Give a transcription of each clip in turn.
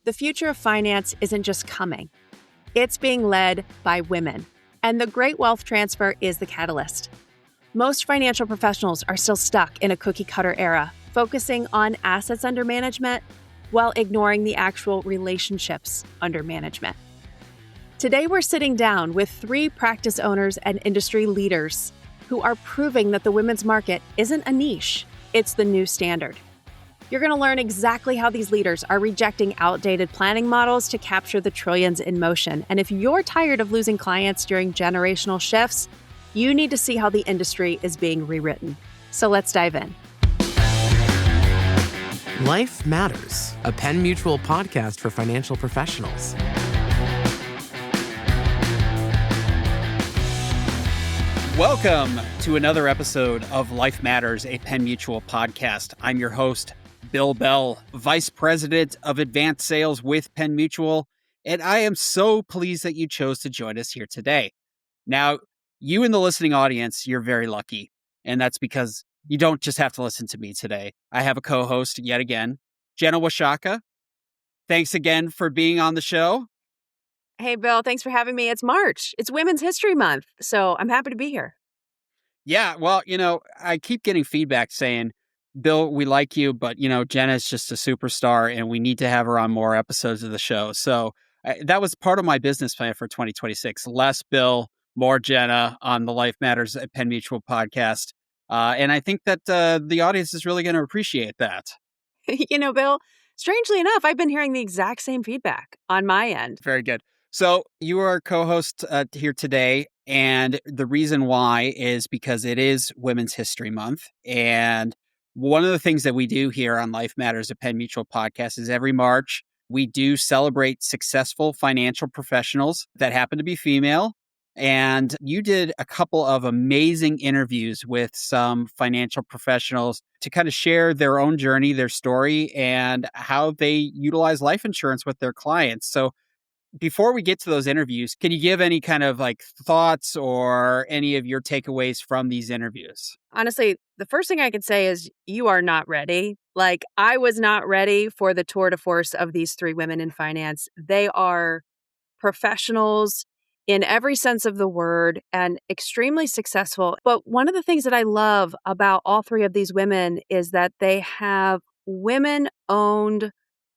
The future of finance isn't just coming. It's being led by women. And the Great Wealth Transfer is the catalyst. Most financial professionals are still stuck in a cookie-cutter era, focusing on assets under management while ignoring the actual relationships under management. Today, we're sitting down with 3 practice owners and industry leaders who are proving that the women's market isn't a niche, it's the new standard. You're going to learn exactly how these leaders are rejecting outdated planning models to capture the trillions in motion. And if you're tired of losing clients during generational shifts, you need to see how the industry is being rewritten. So let's dive in. Life Matters, a Penn Mutual podcast for financial professionals. Welcome to another episode of Life Matters, a Penn Mutual podcast. I'm your host, Bill Bell, Vice President of Advanced Sales with Penn Mutual, and I am so pleased that you chose to join us here today. Now, you in the listening audience, you're very lucky, and that's because you don't just have to listen to me today. I have a co-host yet again, Jenna Washatka. Thanks again for being on the show. Hey, Bill, thanks for having me. It's March. It's Women's History Month, so I'm happy to be here. Yeah, well, I keep getting feedback saying, Bill, we like you, but, Jenna's just a superstar and we need to have her on more episodes of the show. So that was part of my business plan for 2026. Less Bill, more Jenna on the Life Matters at Penn Mutual podcast. And I think that the audience is really going to appreciate that. Bill, strangely enough, I've been hearing the exact same feedback on my end. Very good. So you are co-host here today. And the reason why is because it is Women's History Month. And one of the things that we do here on Life Matters, a Penn Mutual podcast, is every March, we do celebrate successful financial professionals that happen to be female. And you did a couple of amazing interviews with some financial professionals to kind of share their own journey, their story, and how they utilize life insurance with their clients. So before we get to those interviews, can you give any kind of thoughts or any of your takeaways from these interviews? Honestly, the first thing I could say is you are not ready. I was not ready for the tour de force of these 3 women in finance. They are professionals in every sense of the word and extremely successful. But one of the things that I love about all 3 of these women is that they have women-owned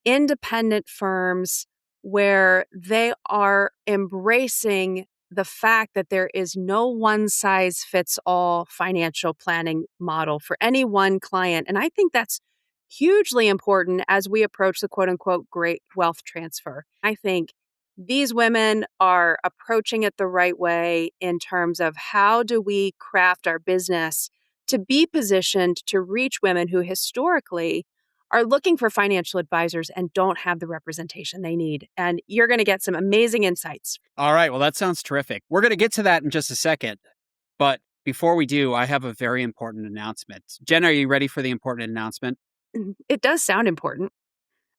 independent firms where they are embracing the fact that there is no one-size-fits-all financial planning model for any one client. And I think that's hugely important as we approach the quote-unquote great wealth transfer. I think these women are approaching it the right way in terms of how do we craft our business to be positioned to reach women who historically are looking for financial advisors and don't have the representation they need. And you're going to get some amazing insights. All right. Well, that sounds terrific. We're going to get to that in just a second. But before we do, I have a very important announcement. Jen, are you ready for the important announcement? It does sound important.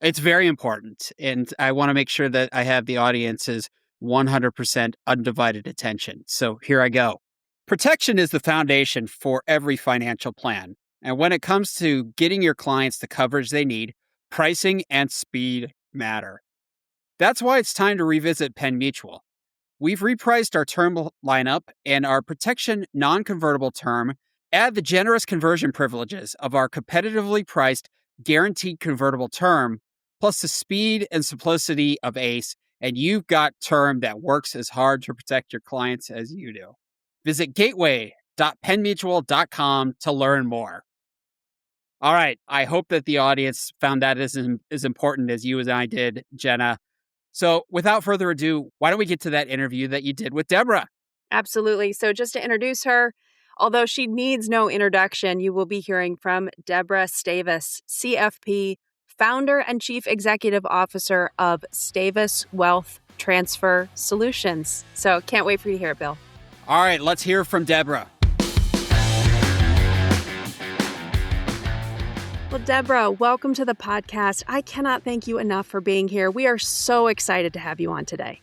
It's very important. And I want to make sure that I have the audience's 100% undivided attention. So here I go. Protection is the foundation for every financial plan. And when it comes to getting your clients the coverage they need, pricing and speed matter. That's why it's time to revisit Penn Mutual. We've repriced our term lineup and our protection non-convertible term add the generous conversion privileges of our competitively priced guaranteed convertible term, plus the speed and simplicity of ACE, and you've got term that works as hard to protect your clients as you do. Visit gateway.pennmutual.com to learn more. All right. I hope that the audience found that as important as you and I did, Jenna. So without further ado, why don't we get to that interview that you did with Deborah? Absolutely. So just to introduce her, although she needs no introduction, you will be hearing from Deborah Stavis, CFP, founder and chief executive officer of Stavis Wealth Transfer Solutions. So can't wait for you to hear it, Bill. All right. Let's hear from Deborah. Well, Deborah, welcome to the podcast. I cannot thank you enough for being here. We are so excited to have you on today.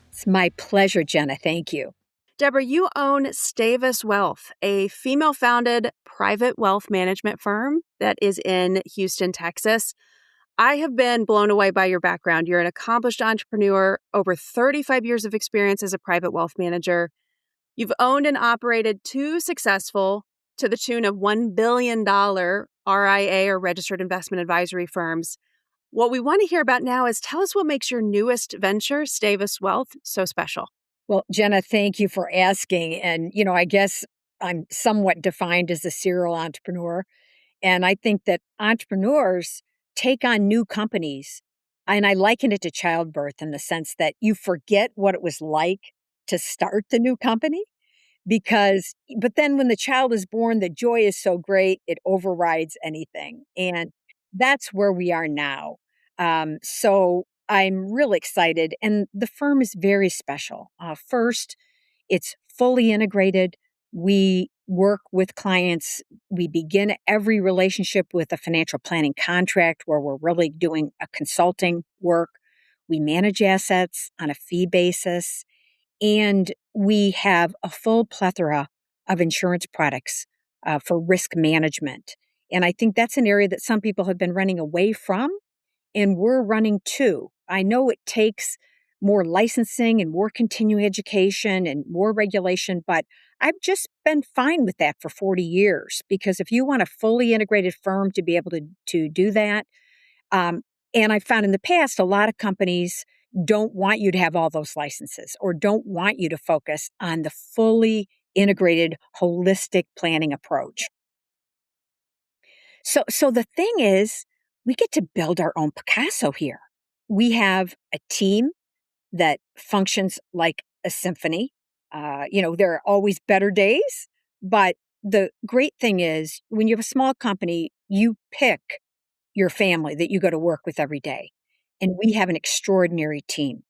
It's my pleasure, Jenna. Thank you. Deborah, you own Stavis Wealth, a female-founded private wealth management firm that is in Houston, Texas. I have been blown away by your background. You're an accomplished entrepreneur, over 35 years of experience as a private wealth manager. You've owned and operated two successful, to the tune of $1 billion RIA or registered investment advisory firms. What we want to hear about now is tell us what makes your newest venture, Stavis Wealth, so special. Well, Jenna, thank you for asking. And, I guess I'm somewhat defined as a serial entrepreneur. And I think that entrepreneurs take on new companies. And I liken it to childbirth in the sense that you forget what it was like to start the new company. But then when the child is born, the joy is so great, it overrides anything. And that's where we are now. So I'm really excited. And the firm is very special. First, it's fully integrated. We work with clients. We begin every relationship with a financial planning contract where we're really doing a consulting work. We manage assets on a fee basis. And we have a full plethora of insurance products for risk management. And I think that's an area that some people have been running away from, and we're running to. I know it takes more licensing and more continuing education and more regulation, but I've just been fine with that for 40 years because if you want a fully integrated firm to be able to do that, and I found in the past, a lot of companies don't want you to have all those licenses or don't want you to focus on the fully integrated, holistic planning approach. So the thing is, we get to build our own Picasso here. We have a team that functions like a symphony. There are always better days, but the great thing is when you have a small company, you pick your family that you go to work with every day. And we have an extraordinary team.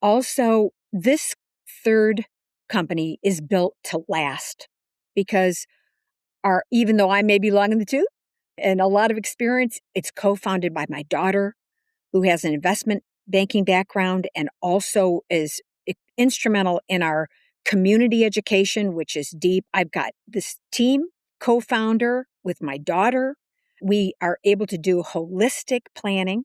Also, this third company is built to last because even though I may be long in the tooth and a lot of experience, it's co-founded by my daughter who has an investment banking background and also is instrumental in our community education, which is deep. I've got this team co-founder with my daughter. We are able to do holistic planning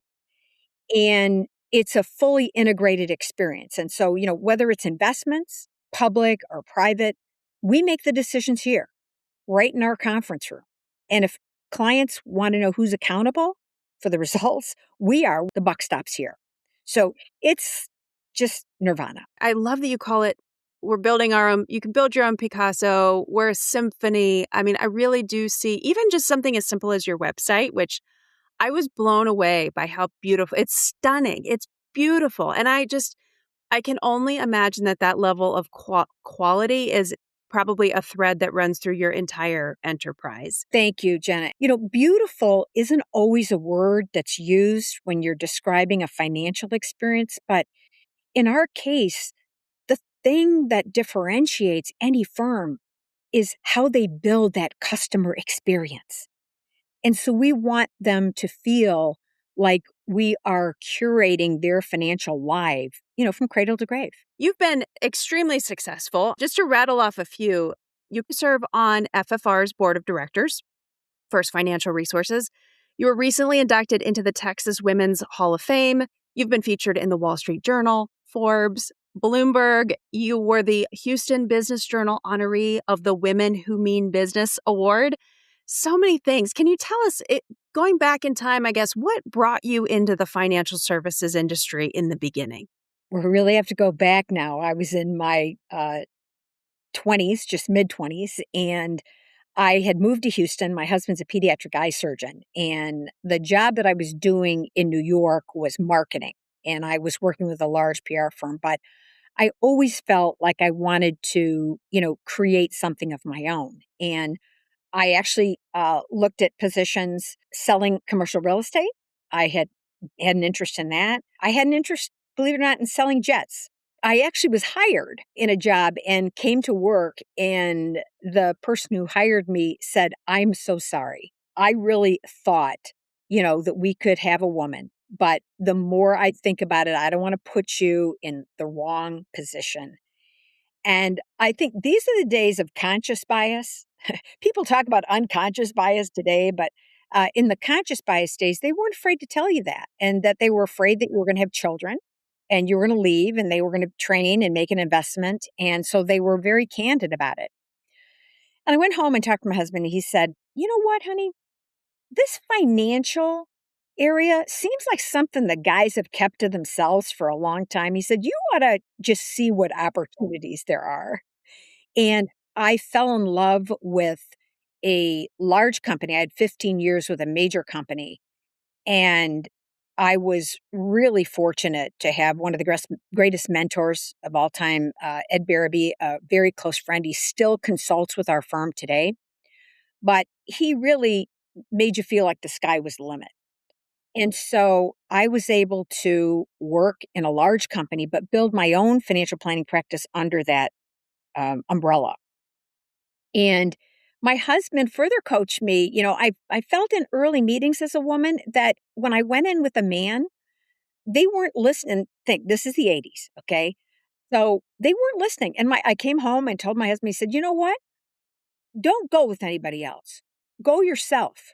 and it's a fully integrated experience. And so, whether it's investments, public or private, we make the decisions here, right in our conference room. And if clients want to know who's accountable for the results, the buck stops here. So it's just nirvana. I love that you call it, we're building our own, you can build your own Picasso, we're a symphony. I mean, I really do see even just something as simple as your website, which I was blown away by how beautiful, it's stunning, it's beautiful. And I can only imagine that level of quality is probably a thread that runs through your entire enterprise. Thank you, Jenna. Beautiful isn't always a word that's used when you're describing a financial experience, but in our case, the thing that differentiates any firm is how they build that customer experience. And so we want them to feel like we are curating their financial life, from cradle to grave. You've been extremely successful. Just to rattle off a few, you serve on FFR's board of directors, First Financial Resources. You were recently inducted into the Texas Women's Hall of Fame. You've been featured in the Wall Street Journal, Forbes, Bloomberg. You were the Houston Business Journal honoree of the Women Who Mean Business Award. So many things. Can you tell us, going back in time, I guess, what brought you into the financial services industry in the beginning? We really have to go back now. I was in my 20s, just mid-20s, and I had moved to Houston. My husband's a pediatric eye surgeon, and the job that I was doing in New York was marketing, and I was working with a large PR firm, but I always felt like I wanted to, create something of my own. And I actually looked at positions selling commercial real estate. I had an interest in that. I had an interest, believe it or not, in selling jets. I actually was hired in a job and came to work, and the person who hired me said, "I'm so sorry. I really thought, that we could have a woman. But the more I think about it, I don't want to put you in the wrong position." And I think these are the days of conscious bias. People talk about unconscious bias today, but In the conscious bias days, they weren't afraid to tell you that, and that they were afraid that you were going to have children and you were going to leave and they were going to train and make an investment. And so they were very candid about it. And I went home and talked to my husband, and he said, "You know what, honey? This financial area seems like something the guys have kept to themselves for a long time." He said, "You ought to just see what opportunities there are." And I fell in love with a large company. I had 15 years with a major company. And I was really fortunate to have one of the greatest mentors of all time, Ed Barabee, a very close friend. He still consults with our firm today, but he really made you feel like the sky was the limit. And so I was able to work in a large company, but build my own financial planning practice under that umbrella. And my husband further coached me. I felt in early meetings as a woman that when I went in with a man, they weren't listening. Think this is the 80s, okay? So they weren't listening. And I came home and told my husband, he said, "You know what? Don't go with anybody else. Go yourself.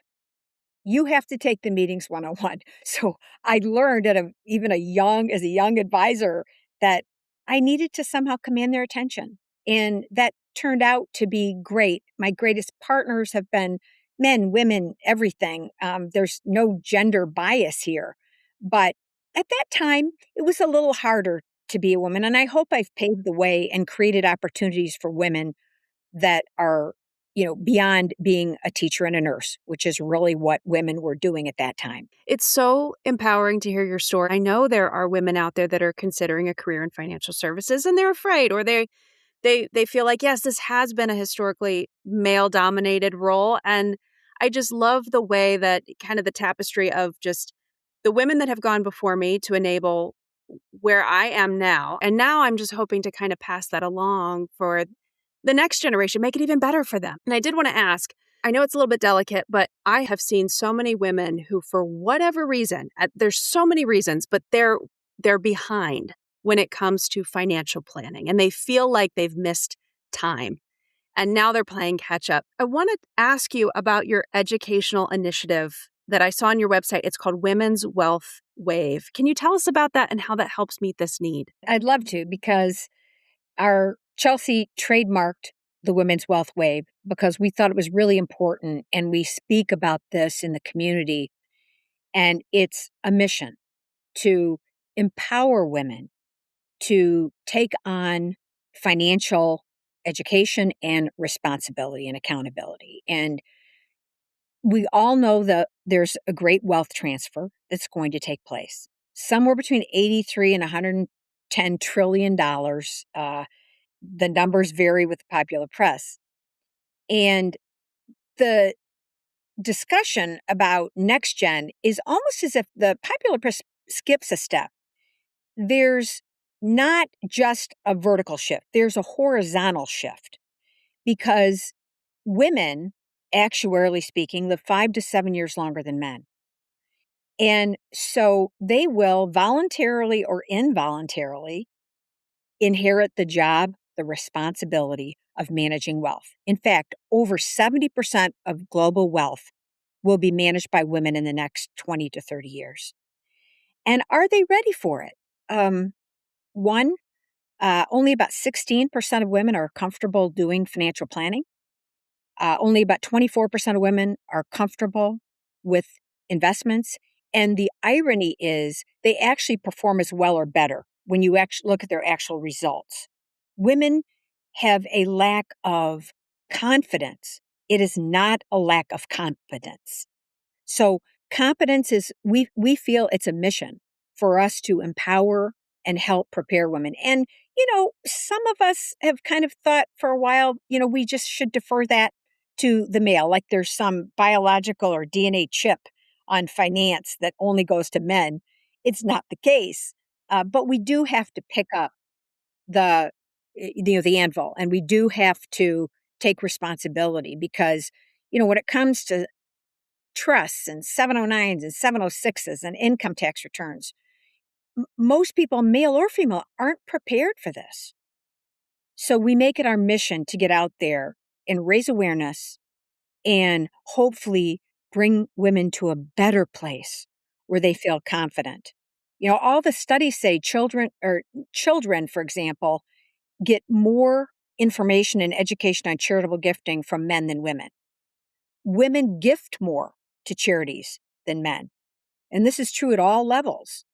You have to take the meetings one-on-one." So I learned as a young advisor that I needed to somehow command their attention. And that turned out to be great. My greatest partners have been men, women, everything. There's no gender bias here. But at that time, it was a little harder to be a woman. And I hope I've paved the way and created opportunities for women that are, beyond being a teacher and a nurse, which is really what women were doing at that time. It's so empowering to hear your story. I know there are women out there that are considering a career in financial services and they're afraid, or they feel like, yes, this has been a historically male dominated role. And I just love the way that kind of the tapestry of just the women that have gone before me to enable where I am now. And now I'm just hoping to kind of pass that along for the next generation, make it even better for them. And I did want to ask, I know it's a little bit delicate, but I have seen so many women who, for whatever reason, there's so many reasons, but they're behind when it comes to financial planning, and they feel like they've missed time. And now they're playing catch up. I want to ask you about your educational initiative that I saw on your website. It's called Women's Wealth Wave. Can you tell us about that and how that helps meet this need? I'd love to, because our Chelsea trademarked the Women's Wealth Wave because we thought it was really important. And we speak about this in the community. And it's a mission to empower women to take on financial education and responsibility and accountability. And we all know that there's a great wealth transfer that's going to take place, somewhere between 83 and $110 trillion. The numbers vary with the popular press. And the discussion about next gen is almost as if the popular press skips a step. There's not just a vertical shift, there's a horizontal shift, because women, actuarially speaking, live 5 to 7 years longer than men. And so they will voluntarily or involuntarily inherit the job, the responsibility of managing wealth. In fact, over 70% of global wealth will be managed by women in the next 20 to 30 years. And are they ready for it? One, only about 16% of women are comfortable doing financial planning. Only about 24% of women are comfortable with investments. And the irony is they actually perform as well or better when you actually look at their actual results. Women have a lack of confidence. It is not a lack of competence. So competence is, we feel it's a mission for us to empower and help prepare women. And, some of us have kind of thought for a while, we just should defer that to the male, like there's some biological or DNA chip on finance that only goes to men. It's not the case. But we do have to pick up the anvil, and we do have to take responsibility, because, when it comes to trusts and 709s and 706s and income tax returns, most people, male or female, aren't prepared for this. So we make it our mission to get out there and raise awareness and hopefully bring women to a better place where they feel confident. All the studies say children, for example, get more information and education on charitable gifting from men than women. Women gift more to charities than men. And this is true at all levels.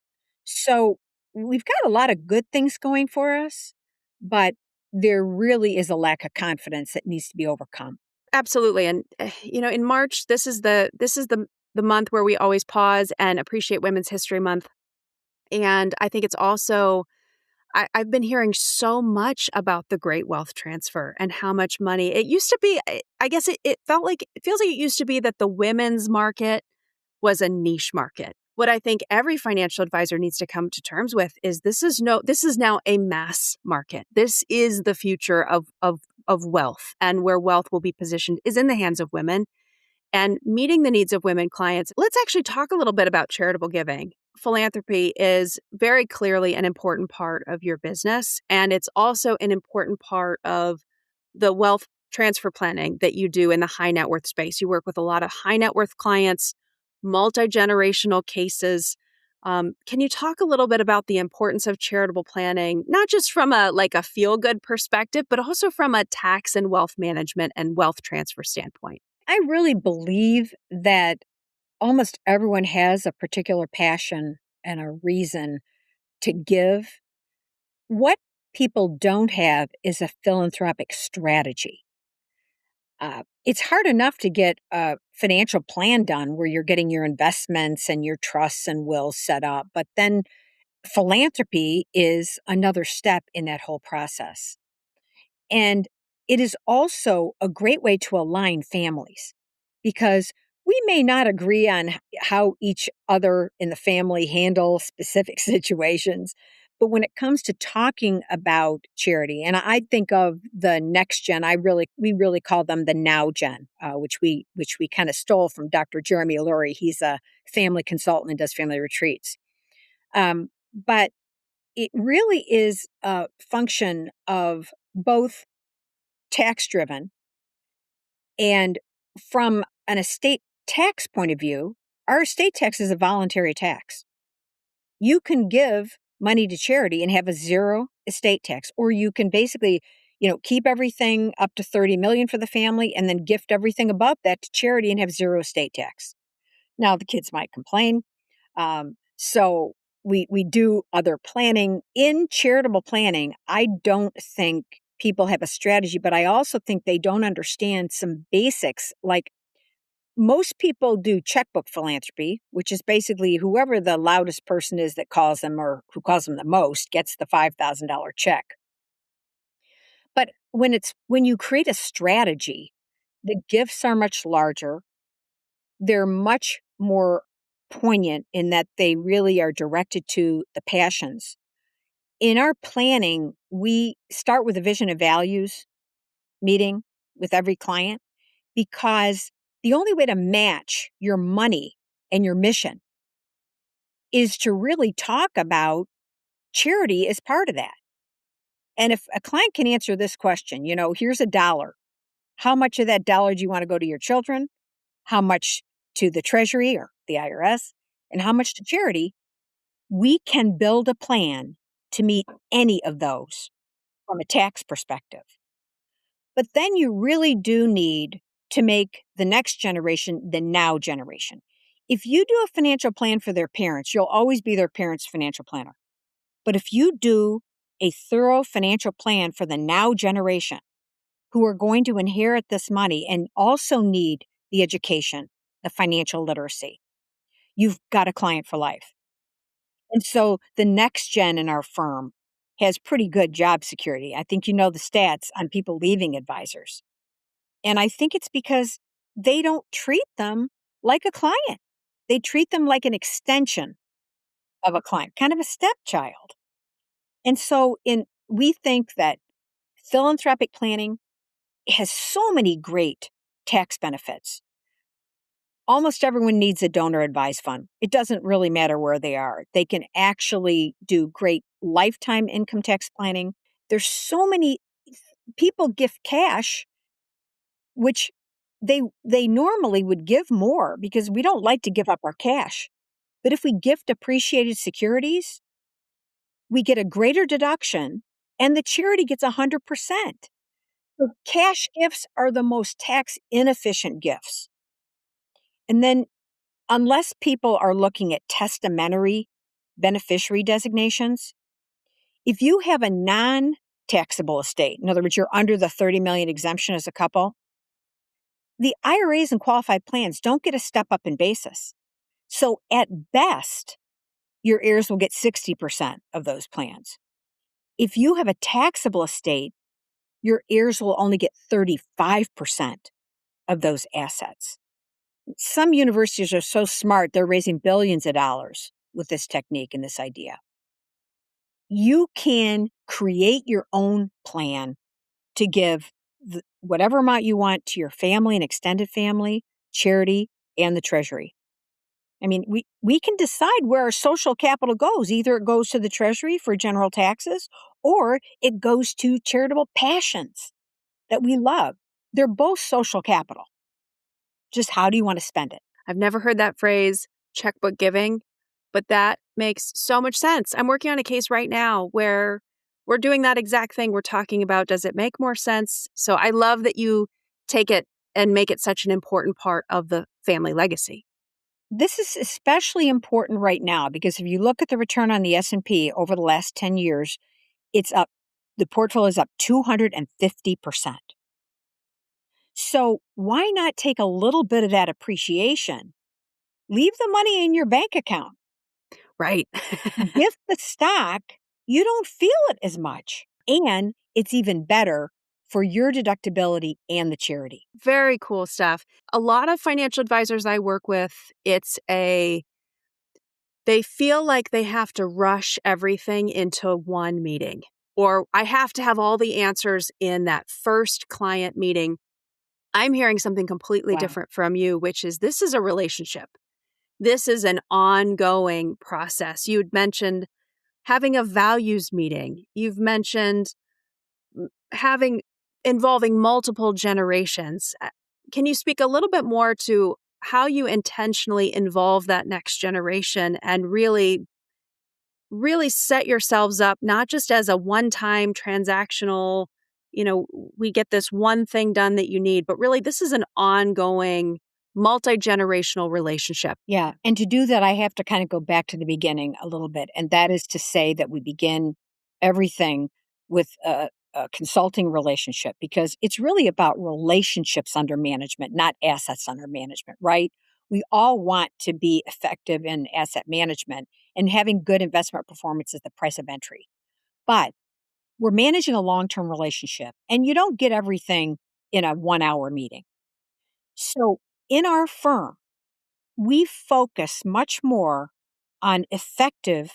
So we've got a lot of good things going for us, but there really is a lack of confidence that needs to be overcome. Absolutely. And in March, this is the month where we always pause and appreciate Women's History Month. And I think it's also I've been hearing so much about the great wealth transfer and how much money it used to be. I guess it feels like it used to be that the women's market was a niche market. What I think every financial advisor needs to come to terms with is this is now a mass market. This is the future of wealth, and where wealth will be positioned is in the hands of women and meeting the needs of women clients. Let's actually talk a little bit about charitable giving. Philanthropy is very clearly an important part of your business, and it's also an important part of the wealth transfer planning that you do in the high net worth space. You work with a lot of high net worth clients, multi-generational cases. Can you talk a little bit about the importance of charitable planning, not just from a feel-good perspective, but also from a tax and wealth management and wealth transfer standpoint? I really believe that almost everyone has a particular passion and a reason to give. What people don't have is a philanthropic strategy. It's hard enough to get a financial plan done where you're getting your investments and your trusts and wills set up, but then philanthropy is another step in that whole process. And it is also a great way to align families because we may not agree on how each other in the family handle specific situations. But when it comes to talking about charity, and I think of the next gen, we really call them the now gen, which we kind of stole from Dr. Jeremy Lurie. He's a family consultant and does family retreats. But it really is a function of both tax driven and from an estate tax point of view, our estate tax is a voluntary tax. You can give money to charity and have a zero estate tax, or you can basically, keep everything up to 30 million for the family and then gift everything above that to charity and have zero estate tax. Now the kids might complain. So we do other planning. In charitable planning, I don't think people have a strategy, but I also think they don't understand some basics. Like most people do checkbook philanthropy, which is basically whoever the loudest person is that calls them or who calls them the most gets the $5,000 check. But when you create a strategy, the gifts are much larger. They're much more poignant in that they really are directed to the passions. In our planning, we start with a vision and values meeting with every client because the only way to match your money and your mission is to really talk about charity as part of that. And if a client can answer this question, here's $1. How much of that dollar do you want to go to your children? How much to the Treasury or the IRS? And how much to charity? We can build a plan to meet any of those from a tax perspective. But then you really do need to make the next generation the now generation. If you do a financial plan for their parents, you'll always be their parents' financial planner. But if you do a thorough financial plan for the now generation who are going to inherit this money and also need the education, the financial literacy, you've got a client for life. And so the next gen in our firm has pretty good job security. I think you know the stats on people leaving advisors. And I think it's because they don't treat them like a client. They treat them like an extension of a client, kind of a stepchild. And so we think that philanthropic planning has so many great tax benefits. Almost everyone needs a donor advised fund. It doesn't really matter where they are. They can actually do great lifetime income tax planning. There's so many people gift cash, which they normally would give more because we don't like to give up our cash. But if we gift appreciated securities, we get a greater deduction and the charity gets 100%. So cash gifts are the most tax inefficient gifts. And then, unless people are looking at testamentary beneficiary designations, if you have a non-taxable estate, in other words, you're under the 30 million exemption as a couple, the IRAs and qualified plans don't get a step up in basis. So at best, your heirs will get 60% of those plans. If you have a taxable estate, your heirs will only get 35% of those assets. Some universities are so smart, they're raising billions of dollars with this technique and this idea. You can create your own plan to give whatever amount you want to your family and extended family, charity, and the Treasury. I mean, we can decide where our social capital goes. Either it goes to the Treasury for general taxes, or it goes to charitable passions that we love. They're both social capital. Just how do you want to spend it? I've never heard that phrase, checkbook giving, but that makes so much sense. I'm working on a case right now where we're doing that exact thing we're talking about. Does it make more sense? So I love that you take it and make it such an important part of the family legacy. This is especially important right now because if you look at the return on the S&P over the last 10 years, it's up. The portfolio is up 250%. So why not take a little bit of that appreciation? Leave the money in your bank account. Right. Gift the stock, you don't feel it as much. And it's even better for your deductibility and the charity. Very cool stuff. A lot of financial advisors I work with, they feel like they have to rush everything into one meeting, or I have to have all the answers in that first client meeting. I'm hearing something completely different from you, which is this is a relationship. This is an ongoing process. You'd mentioned having a values meeting. You've mentioned involving multiple generations. Can you speak a little bit more to how you intentionally involve that next generation and really set yourselves up, not just as a one-time transactional, we get this one thing done that you need, but really this is an ongoing multi-generational relationship. Yeah. And to do that, I have to kind of go back to the beginning a little bit. And that is to say that we begin everything with a consulting relationship, because it's really about relationships under management, not assets under management, right? We all want to be effective in asset management, and having good investment performance is the price of entry. But we're managing a long-term relationship, and you don't get everything in a 1-hour meeting. So in our firm, we focus much more on effective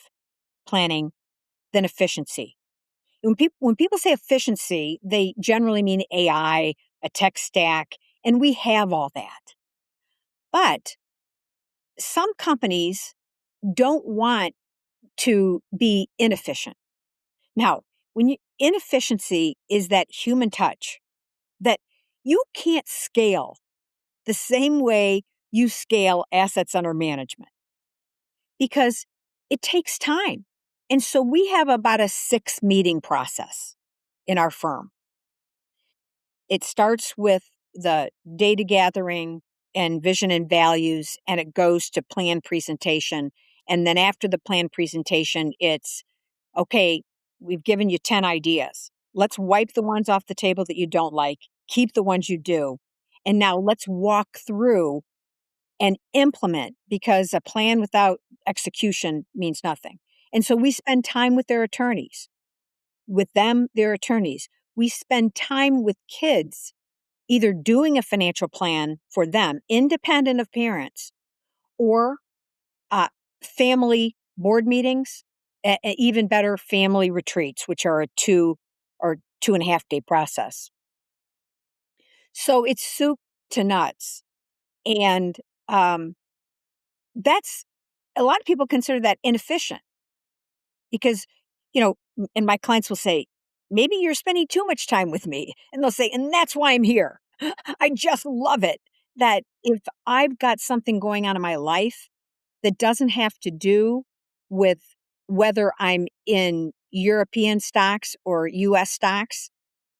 planning than efficiency. When people say efficiency, they generally mean AI, a tech stack, and we have all that. But some companies don't want to be inefficient. Now, inefficiency is that human touch that you can't scale the same way you scale assets under management because it takes time. And so we have about a 6-meeting process in our firm. It starts with the data gathering and vision and values, and it goes to plan presentation. And then after the plan presentation, it's, okay, we've given you 10 ideas. Let's wipe the ones off the table that you don't like, keep the ones you do. And now let's walk through and implement, because a plan without execution means nothing. And so we spend time with their attorneys, their attorneys. We spend time with kids, either doing a financial plan for them, independent of parents, or family board meetings, even better, family retreats, which are a 2.5 day process. So it's soup to nuts. And that's, a lot of people consider that inefficient because, and my clients will say, maybe you're spending too much time with me. And they'll say, and that's why I'm here. I just love it that if I've got something going on in my life that doesn't have to do with whether I'm in European stocks or US stocks,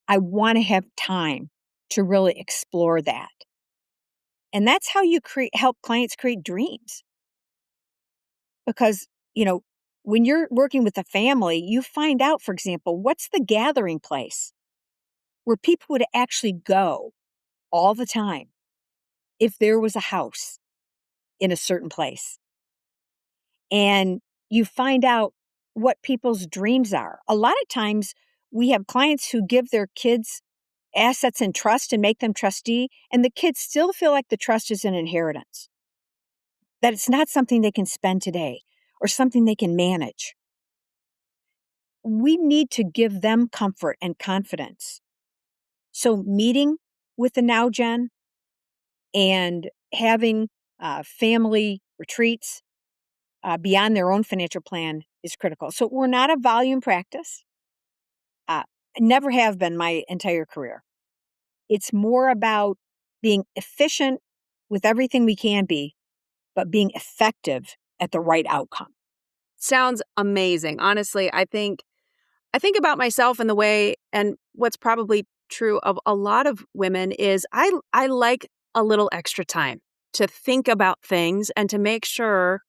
I want to have time to really explore that. And that's how you help clients create dreams. Because, when you're working with a family, you find out, for example, what's the gathering place where people would actually go all the time if there was a house in a certain place. And you find out what people's dreams are. A lot of times we have clients who give their kids assets in trust and make them trustee, and the kids still feel like the trust is an inheritance, that it's not something they can spend today or something they can manage. We need to give them comfort and confidence. So meeting with the Now Gen and having family retreats beyond their own financial plan is critical. So we're not a volume practice. Never have been my entire career. It's more about being efficient with everything we can be, but being effective at the right outcome. Sounds amazing. Honestly, I think about myself in the way, and what's probably true of a lot of women is I like a little extra time to think about things and to make sure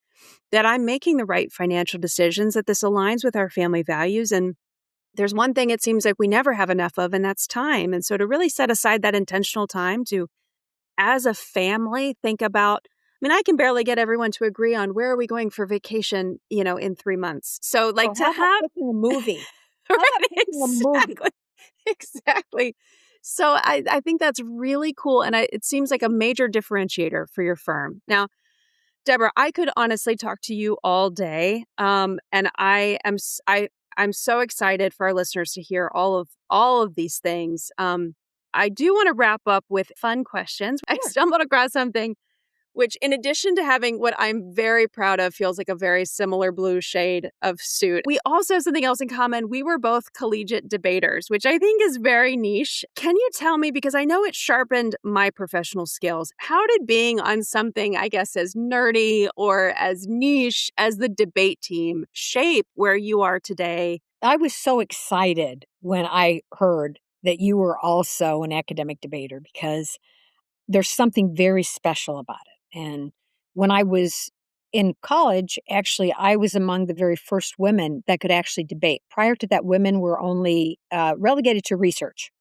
that I'm making the right financial decisions, that this aligns with our family values. And there's one thing it seems like we never have enough of, and that's time. And so to really set aside that intentional time to, as a family, think about, I can barely get everyone to agree on where are we going for vacation, in 3 months. So like to how about have picking a movie? Right, How about picking a movie? exactly. Exactly. So I think that's really cool. And it seems like a major differentiator for your firm. Now, Deborah, I could honestly talk to you all day. And I'm so excited for our listeners to hear all of these things. I do want to wrap up with fun questions. I Sure. stumbled across something which, in addition to having what I'm very proud of, feels like a very similar blue shade of suit. We also have something else in common. We were both collegiate debaters, which I think is very niche. Can you tell me, because I know it sharpened my professional skills, how did being on something, I guess, as nerdy or as niche as the debate team shape where you are today? I was so excited when I heard that you were also an academic debater because there's something very special about it. And when I was in college, actually, I was among the very first women that could actually debate. Prior to that, women were only relegated to research.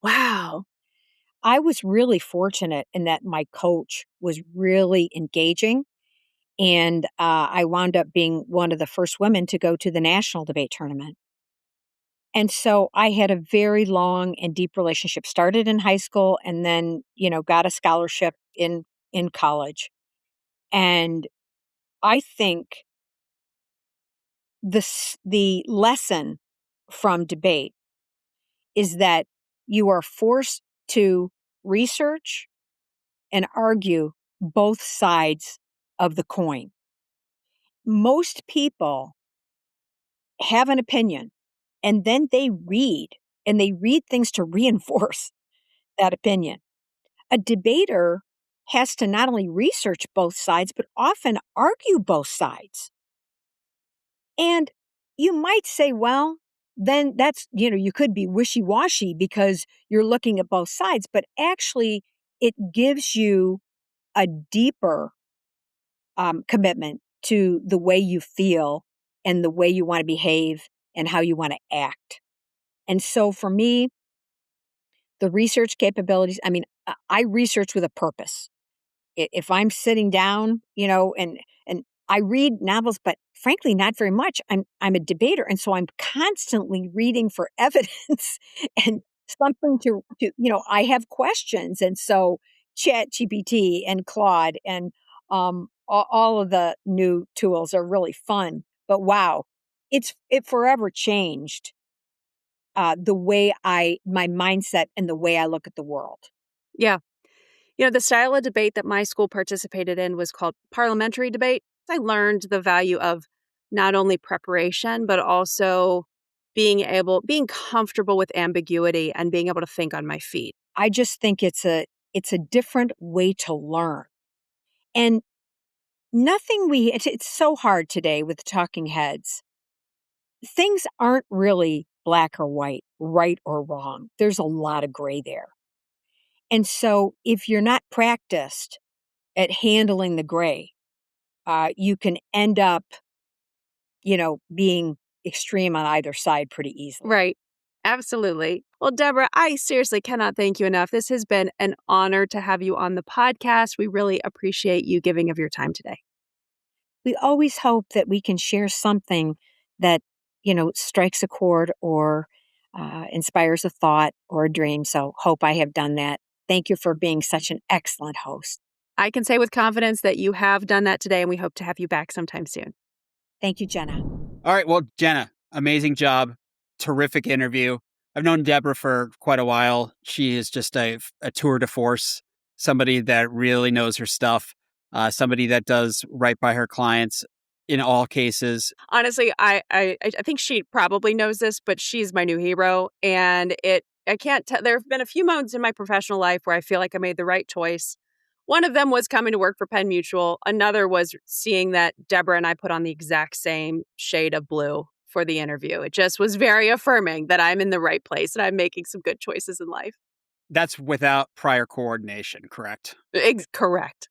Wow. I was really fortunate in that my coach was really engaging. And I wound up being one of the first women to go to the national debate tournament. And so I had a very long and deep relationship. Started in high school and then, got a scholarship in college. And I think the lesson from debate is that you are forced to research and argue both sides of the coin. Most people have an opinion and then they read things to reinforce that opinion. A debater has to not only research both sides, but often argue both sides. And you might say, well, then that's, you could be wishy-washy because you're looking at both sides, but actually it gives you a deeper commitment to the way you feel and the way you want to behave and how you want to act. And so for me, the research capabilities, I research with a purpose. If I'm sitting down, and I read novels, but frankly, not very much. I'm a debater, and so I'm constantly reading for evidence and something to I have questions, and so Chat GPT and Claude and all of the new tools are really fun. But wow, it forever changed the way my mindset and the way I look at the world. Yeah. The style of debate that my school participated in was called parliamentary debate. I learned the value of not only preparation, but also being comfortable with ambiguity and being able to think on my feet. I just think it's a different way to learn. And it's so hard today with talking heads. Things aren't really black or white, right or wrong. There's a lot of gray there. And so if you're not practiced at handling the gray, you can end up, being extreme on either side pretty easily. Right. Absolutely. Well, Deborah, I seriously cannot thank you enough. This has been an honor to have you on the podcast. We really appreciate you giving of your time today. We always hope that we can share something that, strikes a chord or inspires a thought or a dream. So hope I have done that. Thank you for being such an excellent host. I can say with confidence that you have done that today, and we hope to have you back sometime soon. Thank you, Jenna. All right. Well, Jenna, amazing job. Terrific interview. I've known Deborah for quite a while. She is just a tour de force, somebody that really knows her stuff, somebody that does right by her clients in all cases. Honestly, I think she probably knows this, but she's my new hero. And I can't tell. There have been a few moments in my professional life where I feel like I made the right choice. One of them was coming to work for Penn Mutual. Another was seeing that Deborah and I put on the exact same shade of blue for the interview. It just was very affirming that I'm in the right place and I'm making some good choices in life. That's without prior coordination, correct? Correct.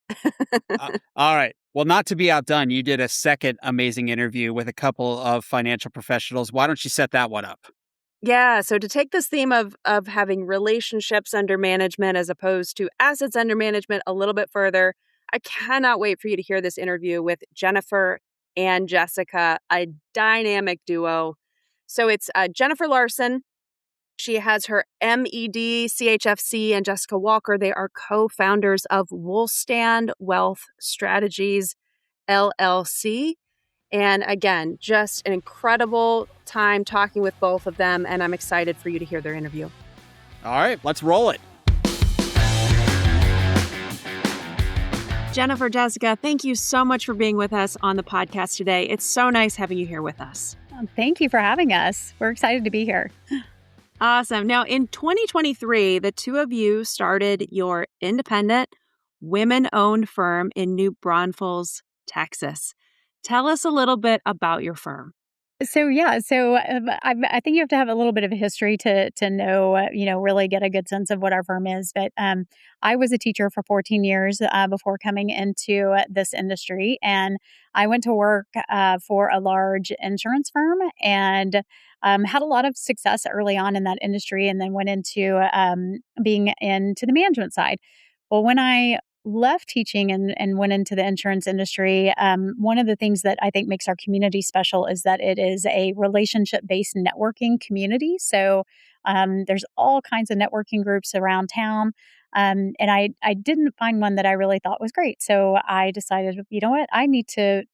All right. Well, not to be outdone, you did a second amazing interview with a couple of financial professionals. Why don't you set that one up? Yeah. So to take this theme of having relationships under management as opposed to assets under management a little bit further, I cannot wait for you to hear this interview with Jennifer and Jessica, a dynamic duo. So it's Jennifer Larson. She has her MED, CHFC, and Jessica Walker. They are co-founders of Wohlstand Wealth Strategies, LLC. And again, just an incredible time talking with both of them. And I'm excited for you to hear their interview. All right, let's roll it. Jennifer, Jessica, thank you so much for being with us on the podcast today. It's so nice having you here with us. Thank you for having us. We're excited to be here. Awesome. Now, in 2023, the two of you started your independent, women-owned firm in New Braunfels, Texas. Tell us a little bit about your firm. I think you have to have a little bit of a history to know, really get a good sense of what our firm is. But I was a teacher for 14 years before coming into this industry, and I went to work for a large insurance firm and had a lot of success early on in that industry, and then went into being into the management side. Well, when I left teaching and went into the insurance industry, one of the things that I think makes our community special is that it is a relationship-based networking community. So there's all kinds of networking groups around town. And I didn't find one that I really thought was great. So I decided, you know what, I need to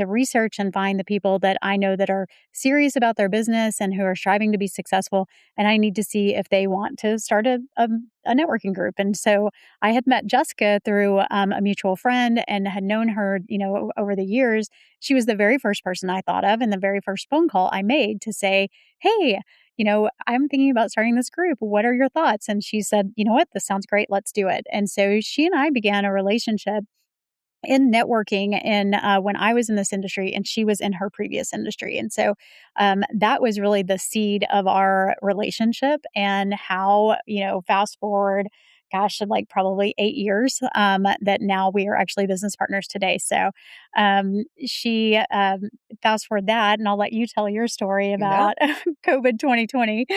research and find the people that I know that are serious about their business and who are striving to be successful. And I need to see if they want to start a networking group. And so I had met Jessica through a mutual friend and had known her, over the years. She was the very first person I thought of and the very first phone call I made to say, hey, I'm thinking about starting this group. What are your thoughts? And she said, you know what, this sounds great. Let's do it. And so she and I began a relationship in networking and when I was in this industry and she was in her previous industry. And so that was really the seed of our relationship and how, fast forward, like probably 8 years that now we are actually business partners today. So she fast forward that, and I'll let you tell your story about COVID 2020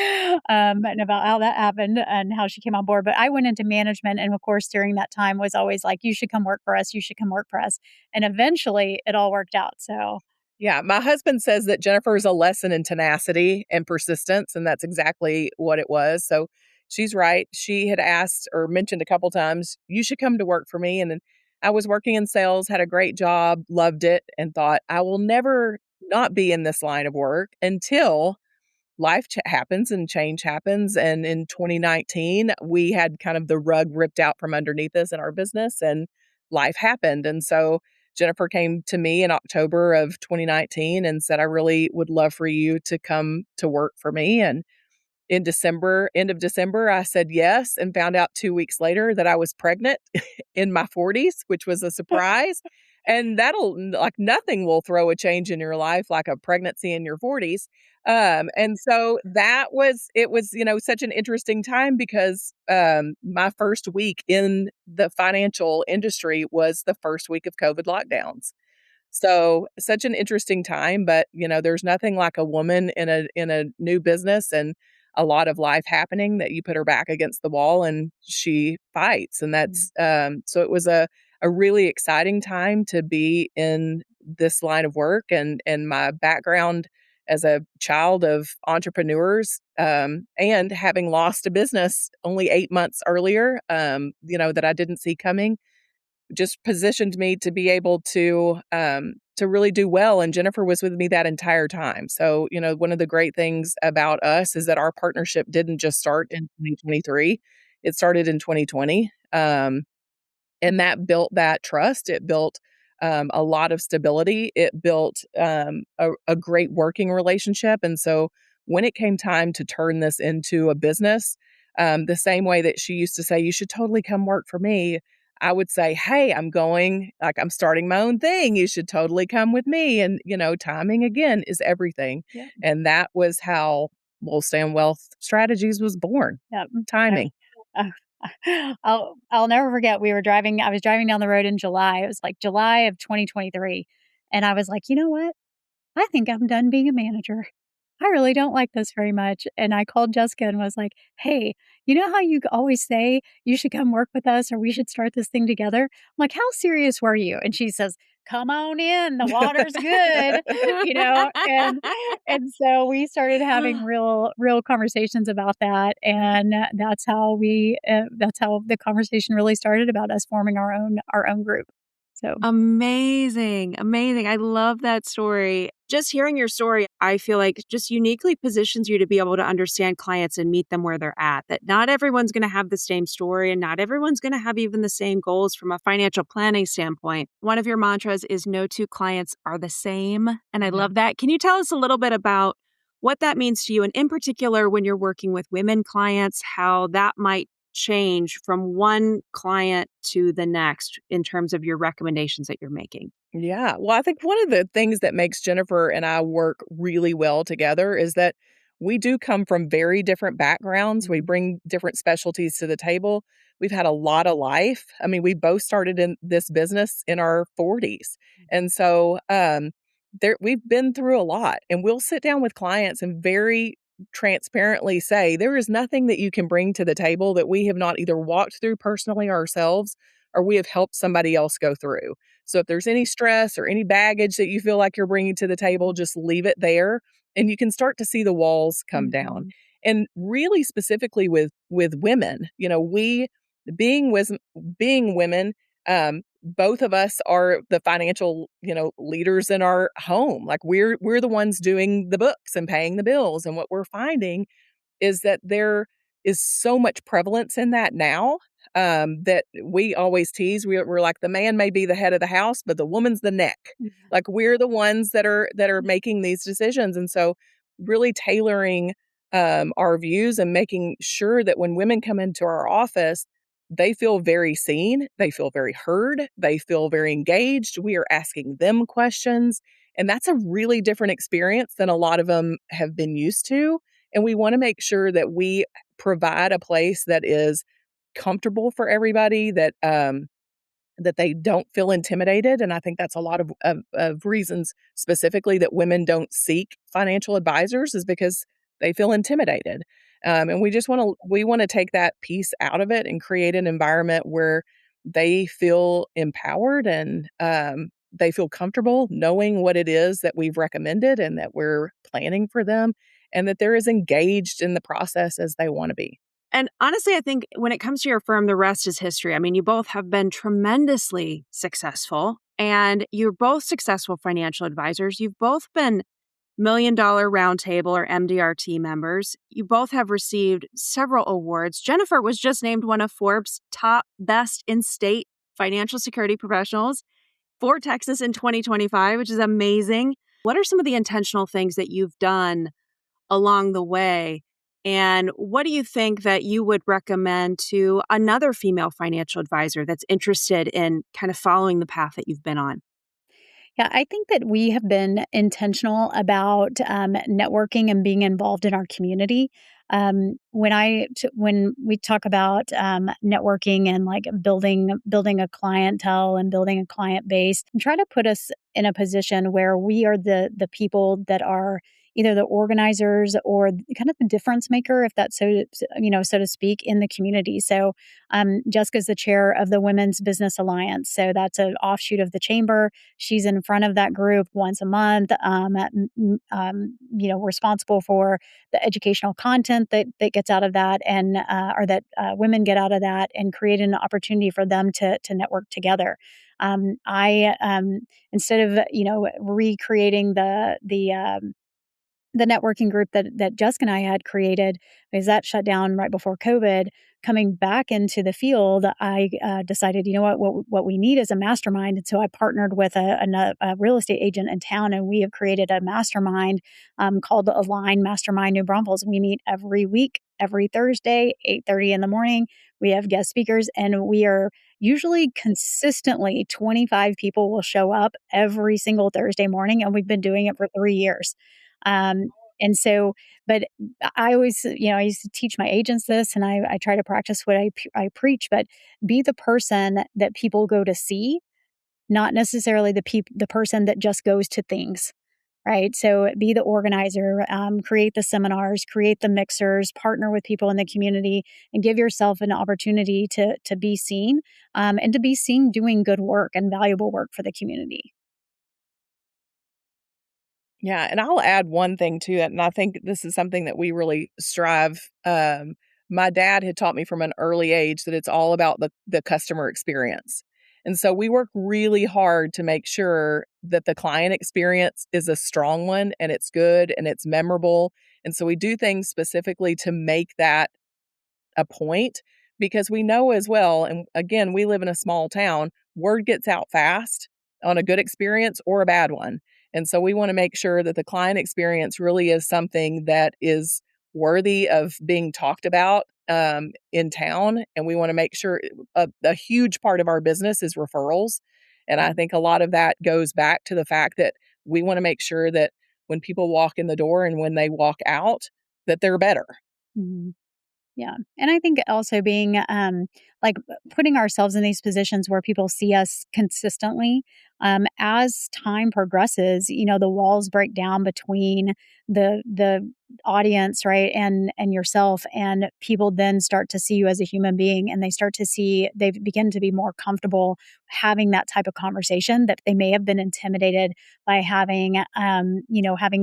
and about how that happened and how she came on board. But I went into management, and of course, during that time was always like, you should come work for us. You should come work for us. And eventually it all worked out. So yeah, my husband says that Jennifer is a lesson in tenacity and persistence, and that's exactly what it was. So she's right. She had asked or mentioned a couple times, you should come to work for me. And then I was working in sales, had a great job, loved it, and thought, I will never not be in this line of work until life happens and change happens. And in 2019, we had kind of the rug ripped out from underneath us in our business, and life happened. And so Jennifer came to me in October of 2019 and said, I really would love for you to come to work for me. And in December, end of December, I said yes and found out 2 weeks later that I was pregnant in my 40s, which was a surprise. And like nothing will throw a change in your life like a pregnancy in your 40s. And so it was, such an interesting time because my first week in the financial industry was the first week of COVID lockdowns. So, such an interesting time, but, there's nothing like a woman in a new business and a lot of life happening that you put her back against the wall and she fights. And that's so it was a really exciting time to be in this line of work and my background as a child of entrepreneurs, and having lost a business only 8 months earlier, that I didn't see coming just positioned me to be able to really do well, and Jennifer was with me that entire time. So, one of the great things about us is that our partnership didn't just start in 2023, it started in 2020, and that built that trust, it built, a lot of stability, it built, a great working relationship, and so when it came time to turn this into a business, the same way that she used to say, "You should totally come work for me," I would say, "Hey, I'm starting my own thing. You should totally come with me." And, timing again is everything. Yeah. And that was how Wohlstand Wealth Strategies was born. Yep. Timing. Uh, I'll never forget. I was driving down the road in July. It was like July of 2023. And I was like, you know what? I think I'm done being a manager. I really don't like this very much. And I called Jessica and was like, hey, you know how you always say you should come work with us or we should start this thing together? I'm like, how serious were you? And she says, come on in. The water's good, and so we started having real conversations about that. And that's how the conversation really started about us forming our own group. So amazing. Amazing. I love that story. Just hearing your story, I feel like just uniquely positions you to be able to understand clients and meet them where they're at. That not everyone's going to have the same story and not everyone's going to have even the same goals from a financial planning standpoint. One of your mantras is no two clients are the same. And I love that. Can you tell us a little bit about what that means to you? And in particular, when you're working with women clients, how that might change from one client to the next in terms of your recommendations that you're making? Yeah. Well, I think one of the things that makes Jennifer and I work really well together is that we do come from very different backgrounds. We bring different specialties to the table. We've had a lot of life. I mean, we both started in this business in our 40s. And so we've been through a lot. And we'll sit down with clients and very transparently say, there is nothing that you can bring to the table that we have not either walked through personally ourselves or we have helped somebody else go through. So if there's any stress or any baggage that you feel like you're bringing to the table, just leave it there and you can start to see the walls come down. And really specifically with women, we being women, both of us are the financial, leaders in our home. Like we're the ones doing the books and paying the bills. And what we're finding is that there is so much prevalence in that now, that we always tease. We're like, the man may be the head of the house, but the woman's the neck. Like we're the ones that are making these decisions. And so really tailoring our views and making sure that when women come into our office, they feel very seen, they feel very heard, they feel very engaged. We are asking them questions. And that's a really different experience than a lot of them have been used to. And we want to make sure that we provide a place that is comfortable for everybody, that they don't feel intimidated. And I think that's a lot of reasons specifically that women don't seek financial advisors is because they feel intimidated. And we want to take that piece out of it and create an environment where they feel empowered and they feel comfortable knowing what it is that we've recommended and that we're planning for them and that they're as engaged in the process as they want to be. And honestly, I think when it comes to your firm, the rest is history. I mean, you both have been tremendously successful and you're both successful financial advisors. You've both been $1 Million Roundtable or MDRT members. You both have received several awards. Jennifer was just named one of Forbes' top best in-state financial security professionals for Texas in 2025, which is amazing. What are some of the intentional things that you've done along the way And what do you think that you would recommend to another female financial advisor that's interested in kind of following the path that you've been on? Yeah, I think that we have been intentional about networking and being involved in our community. When we talk about networking and like building a clientele and building a client base, and try to put us in a position where we are the people that are either the organizers or kind of the difference maker, if that's so to speak, in the community. So Jessica's the chair of the Women's Business Alliance, so that's an offshoot of the chamber. She's in front of that group once a month, responsible for the educational content that gets out of that, and or that women get out of that, and create an opportunity for them to network together. I Instead of recreating the networking group that Jessica and I had created, because that shut down right before COVID. Coming back into the field, I decided, what we need is a mastermind. And so I partnered with a real estate agent in town, and we have created a mastermind called the Align Mastermind New Braunfels. We meet every week, every Thursday, 8:30 in the morning. We have guest speakers, and we are usually consistently 25 people will show up every single Thursday morning, and we've been doing it for 3 years. Um, and so, but I always, I used to teach my agents this, and I try to practice what I preach, but be the person that people go to see, not necessarily the person that just goes to things. Right. So be the organizer, create the seminars, create the mixers, partner with people in the community, and give yourself an opportunity to be seen, and to be seen doing good work and valuable work for the community. Yeah, and I'll add one thing to it, and I think this is something that we really strive. My dad had taught me from an early age that it's all about the customer experience. And so we work really hard to make sure that the client experience is a strong one and it's good and it's memorable. And so we do things specifically to make that a point, because we know as well, and again, we live in a small town, word gets out fast on a good experience or a bad one. And so we want to make sure that the client experience really is something that is worthy of being talked about in town. And we want to make sure a huge part of our business is referrals. And I think a lot of that goes back to the fact that we want to make sure that when people walk in the door and when they walk out, that they're better. Mhm. Yeah. And I think also being like putting ourselves in these positions where people see us consistently. As time progresses, the walls break down between the audience, right, and yourself, and people then start to see you as a human being, and they begin to be more comfortable having that type of conversation that they may have been intimidated by having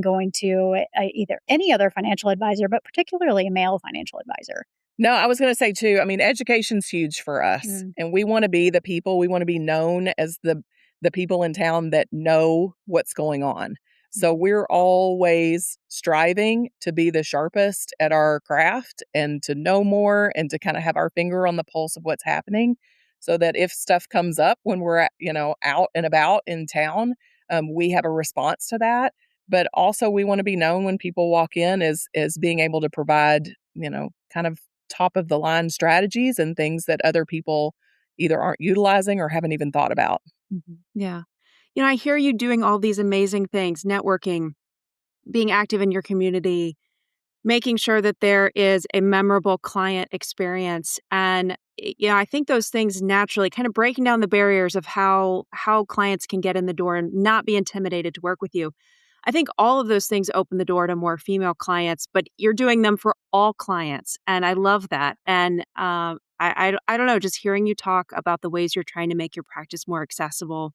going to either any other financial advisor, but particularly a male financial advisor. No, I was going to say too, I mean, education's huge for us, Mm. and we want to be the people, we want to be known as the people in town that know what's going on. So we're always striving to be the sharpest at our craft and to know more and to kind of have our finger on the pulse of what's happening, so that if stuff comes up when we're out and about in town, we have a response to that. But also we want to be known when people walk in as being able to provide, kind of top of the line strategies and things that other people either aren't utilizing or haven't even thought about. Yeah. I hear you doing all these amazing things, networking, being active in your community, making sure that there is a memorable client experience. And I think those things naturally kind of breaking down the barriers of how clients can get in the door and not be intimidated to work with you. I think all of those things open the door to more female clients, but you're doing them for all clients. And I love that. And I don't know, just hearing you talk about the ways you're trying to make your practice more accessible,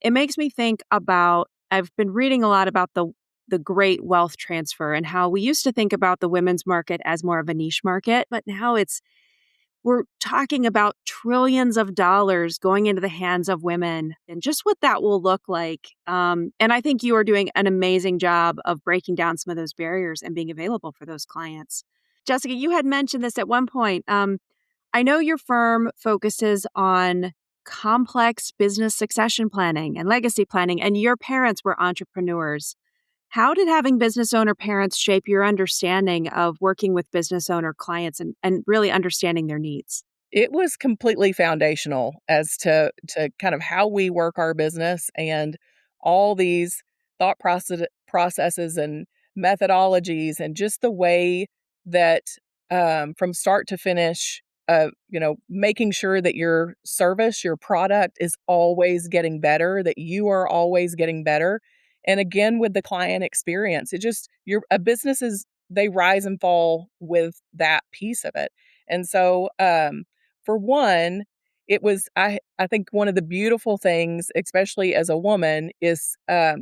it makes me think about, I've been reading a lot about the great wealth transfer and how we used to think about the women's market as more of a niche market, but now we're talking about trillions of dollars going into the hands of women and just what that will look like. And I think you are doing an amazing job of breaking down some of those barriers and being available for those clients. Jessica, you had mentioned this at one point. I know your firm focuses on complex business succession planning and legacy planning, and your parents were entrepreneurs. How did having business owner parents shape your understanding of working with business owner clients and really understanding their needs? It was completely foundational as to kind of how we work our business and all these processes and methodologies and just the way that from start to finish, making sure that your service, your product is always getting better, that you are always getting better. And again, with the client experience, it just your a business is they rise and fall with that piece of it. And so for one, it was I think one of the beautiful things, especially as a woman, is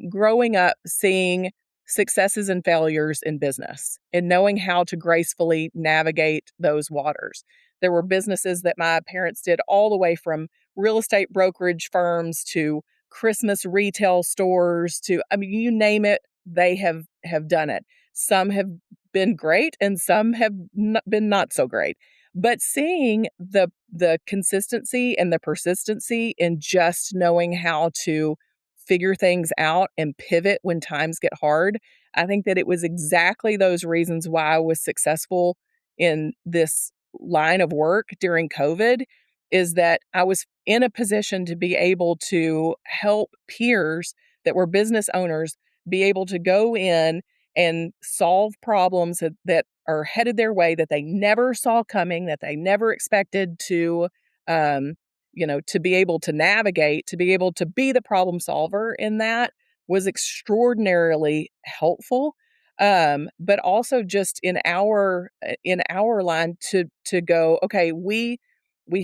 growing up seeing successes and failures in business and knowing how to gracefully navigate those waters. There were businesses that my parents did all the way from real estate brokerage firms to Christmas retail stores to, I mean, you name it, they have done it. Some have been great and some have been not so great. But seeing the consistency and the persistency in just knowing how to figure things out and pivot when times get hard, I think that it was exactly those reasons why I was successful in this line of work during COVID, is that I was in a position to be able to help peers that were business owners be able to go in and solve problems that are headed their way that they never saw coming, that they never expected to, to be able to navigate, to be able to be the problem solver in that was extraordinarily helpful. But also just in our line to go, okay, we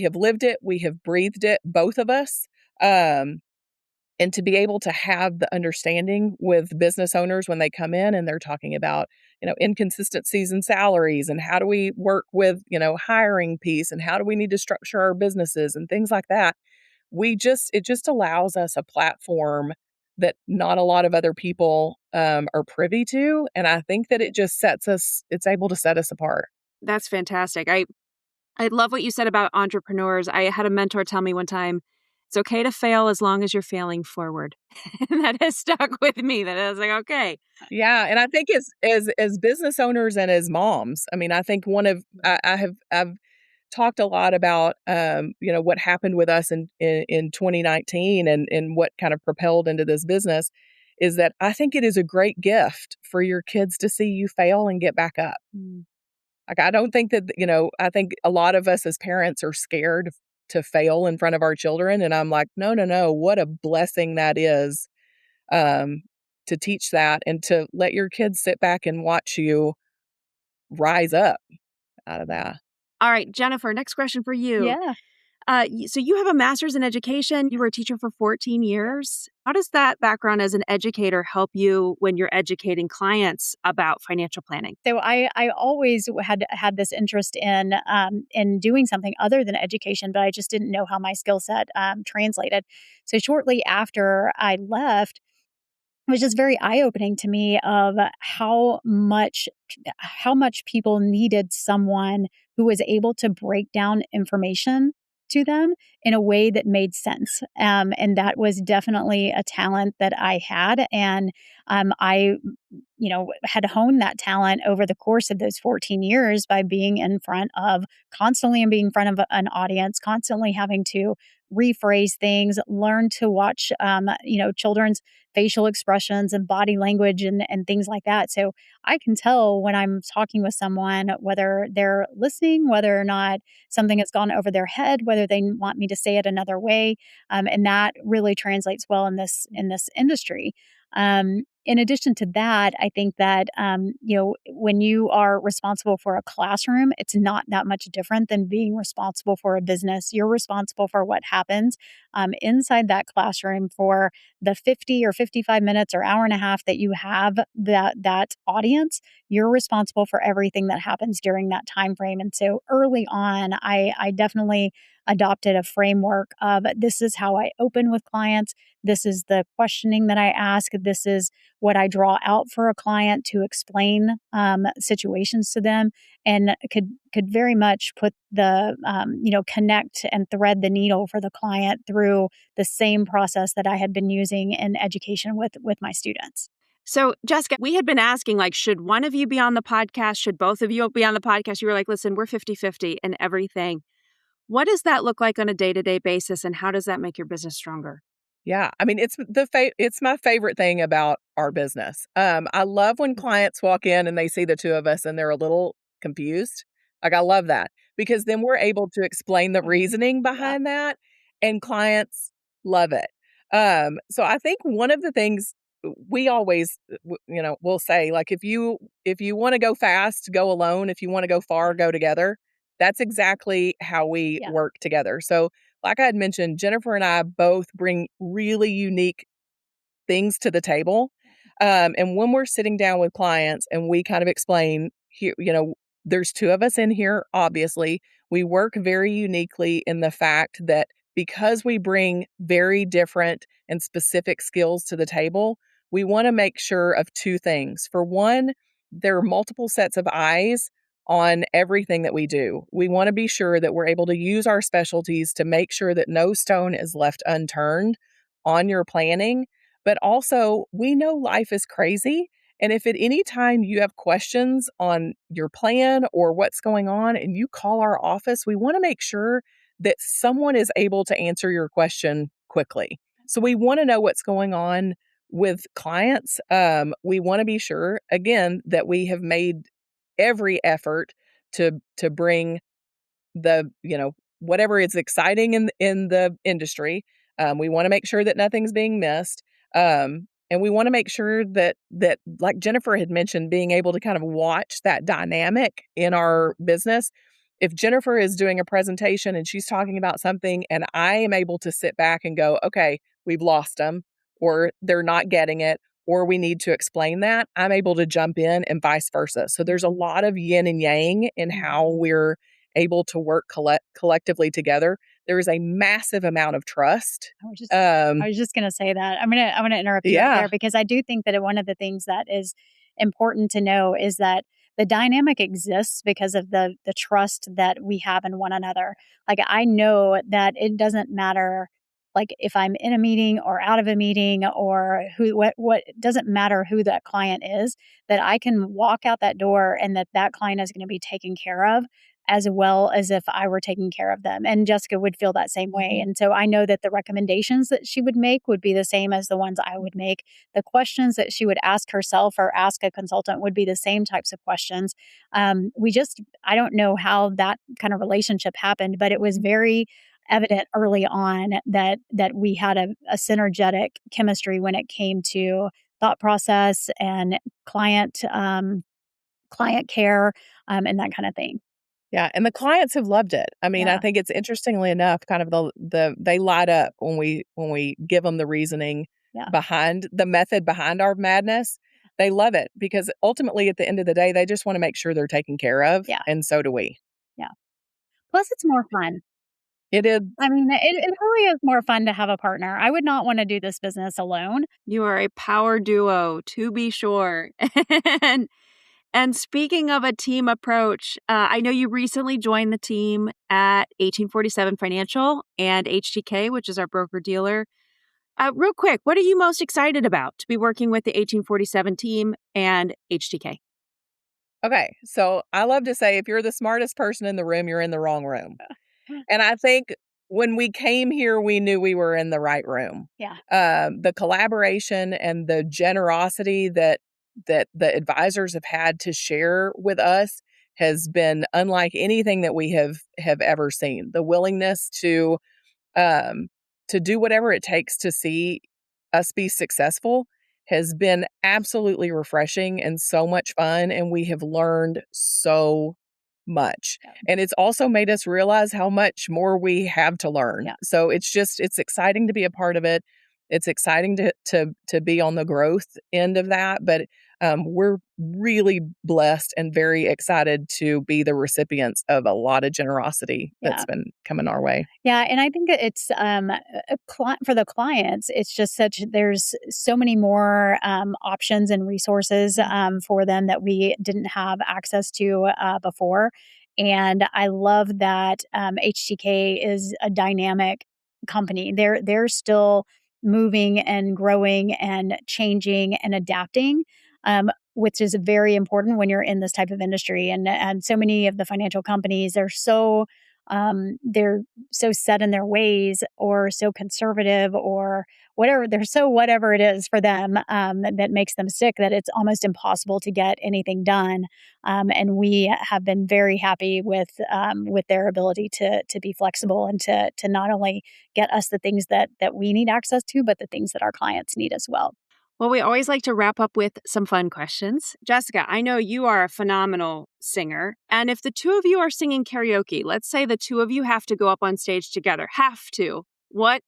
have lived it, we have breathed it, both of us. And to be able to have the understanding with business owners when they come in and they're talking about, inconsistencies in salaries and how do we work with, hiring piece and how do we need to structure our businesses and things like that. It just allows us a platform that not a lot of other people are privy to. And I think that it's able to set us apart. That's fantastic. I love what you said about entrepreneurs. I had a mentor tell me one time, it's okay to fail as long as you're failing forward. And that has stuck with me. That I was like, okay. Yeah, and I think as business owners and as moms, I mean, I think I've talked a lot about what happened with us in 2019 and what kind of propelled into this business is that I think it is a great gift for your kids to see you fail and get back up. Mm. Like, I don't think that, I think a lot of us as parents are scared to fail in front of our children. And I'm like, no, no, no. What a blessing that is to teach that and to let your kids sit back and watch you rise up out of that. All right, Jennifer, next question for you. Yeah. So you have a master's in education. You were a teacher for 14 years. How does that background as an educator help you when you're educating clients about financial planning? So I always had this interest in doing something other than education, but I just didn't know how my skill set translated. So shortly after I left, it was just very eye-opening to me of how much people needed someone who was able to break down information to them in a way that made sense. And that was definitely a talent that I had. And I, had honed that talent over the course of those 14 years by being constantly and being in front of an audience, constantly having to rephrase things, learn to watch, children's facial expressions and body language and things like that. So I can tell when I'm talking with someone, whether they're listening, whether or not something has gone over their head, whether they want me to say it another way. And that really translates well in this industry. In addition to that, I think that, when you are responsible for a classroom, it's not that much different than being responsible for a business. You're responsible for what happens inside that classroom for the 50 or 55 minutes or hour and a half that you have that audience. You're responsible for everything that happens during that time frame. And so early on, I definitely adopted a framework of this is how I open with clients. This is the questioning that I ask. This is what I draw out for a client to explain situations to them, and could very much put the connect and thread the needle for the client through the same process that I had been using in education with my students. So, Jessica, we had been asking, like, should one of you be on the podcast? Should both of you be on the podcast? You were like, listen, we're 50-50 in everything. What does that look like on a day-to-day basis, and how does that make your business stronger? Yeah, I mean, it's my favorite thing about our business. I love when clients walk in and they see the two of us and they're a little confused. Like, I love that because then we're able to explain the reasoning behind that, and clients love it. So I think one of the things we always, we'll say, like, if you want to go fast, go alone. If you want to go far, go together. That's exactly how we Yeah. work together. So like I had mentioned, Jennifer and I both bring really unique things to the table. And when we're sitting down with clients and we kind of explain here, there's two of us in here, obviously. We work very uniquely in the fact that because we bring very different and specific skills to the table, we want to make sure of two things. For one, there are multiple sets of eyes on everything that we do. We want to be sure that we're able to use our specialties to make sure that no stone is left unturned on your planning. But also, we know life is crazy. And if at any time you have questions on your plan or what's going on and you call our office, we want to make sure that someone is able to answer your question quickly. So we want to know what's going on with clients. We want to be sure, again, that we have made every effort to bring the, whatever is exciting in the industry. We want to make sure that nothing's being missed. And we want to make sure that like Jennifer had mentioned, being able to kind of watch that dynamic in our business. If Jennifer is doing a presentation and she's talking about something and I am able to sit back and go, okay, we've lost them, or they're not getting it, or we need to explain that, I'm able to jump in and vice versa. So there's a lot of yin and yang in how we're able to work collectively together. There is a massive amount of trust. I was just going to say that. I'm going to interrupt you right there because I do think that one of the things that is important to know is that the dynamic exists because of the trust that we have in one another. Like, I know that it doesn't matter, like, if I'm in a meeting or out of a meeting or what it doesn't matter who that client is, that I can walk out that door and that client is going to be taken care of as well as if I were taking care of them. And Jessica would feel that same way. And so I know that the recommendations that she would make would be the same as the ones I would make. The questions that she would ask herself or ask a consultant would be the same types of questions. I don't know how that kind of relationship happened, but it was very evident early on that we had a synergetic chemistry when it came to thought process and client care and that kind of thing. Yeah, and the clients have loved it. I mean, Yeah. I think it's interestingly enough, kind of they light up when we give them the reasoning behind the method behind our madness. They love it because ultimately, at the end of the day, they just want to make sure they're taken care of, and so do we. Yeah. Plus, it's more fun. It is. I mean, it really is more fun to have a partner. I would not want to do this business alone. You are a power duo, to be sure. And speaking of a team approach, I know you recently joined the team at 1847 Financial and HTK, which is our broker-dealer. Real quick, what are you most excited about to be working with the 1847 team and HTK? Okay, so I love to say if you're the smartest person in the room, you're in the wrong room. And I think when we came here, we knew we were in the right room. Yeah. The collaboration and the generosity that the advisors have had to share with us has been unlike anything that we have ever seen. The willingness to do whatever it takes to see us be successful has been absolutely refreshing and so much fun. And we have learned so much. And it's also made us realize how much more we have to learn. Yeah. So it's exciting to be a part of it. It's exciting to be on the growth end of that. But we're really blessed and very excited to be the recipients of a lot of generosity that's been coming our way. Yeah. And I think that it's for the clients, it's just there's so many more options and resources for them that we didn't have access to before. And I love that HTK is a dynamic company. They're still moving and growing and changing and adapting, which is very important when you're in this type of industry. And so many of the financial companies are they're so set in their ways or so conservative or whatever. They're so whatever it is for them that makes them sick that it's almost impossible to get anything done. And we have been very happy with their ability to be flexible and to not only get us the things that we need access to, but the things that our clients need as well. Well, we always like to wrap up with some fun questions. Jessica, I know you are a phenomenal singer. And if the two of you are singing karaoke, let's say the two of you have to go up on stage together, have to. What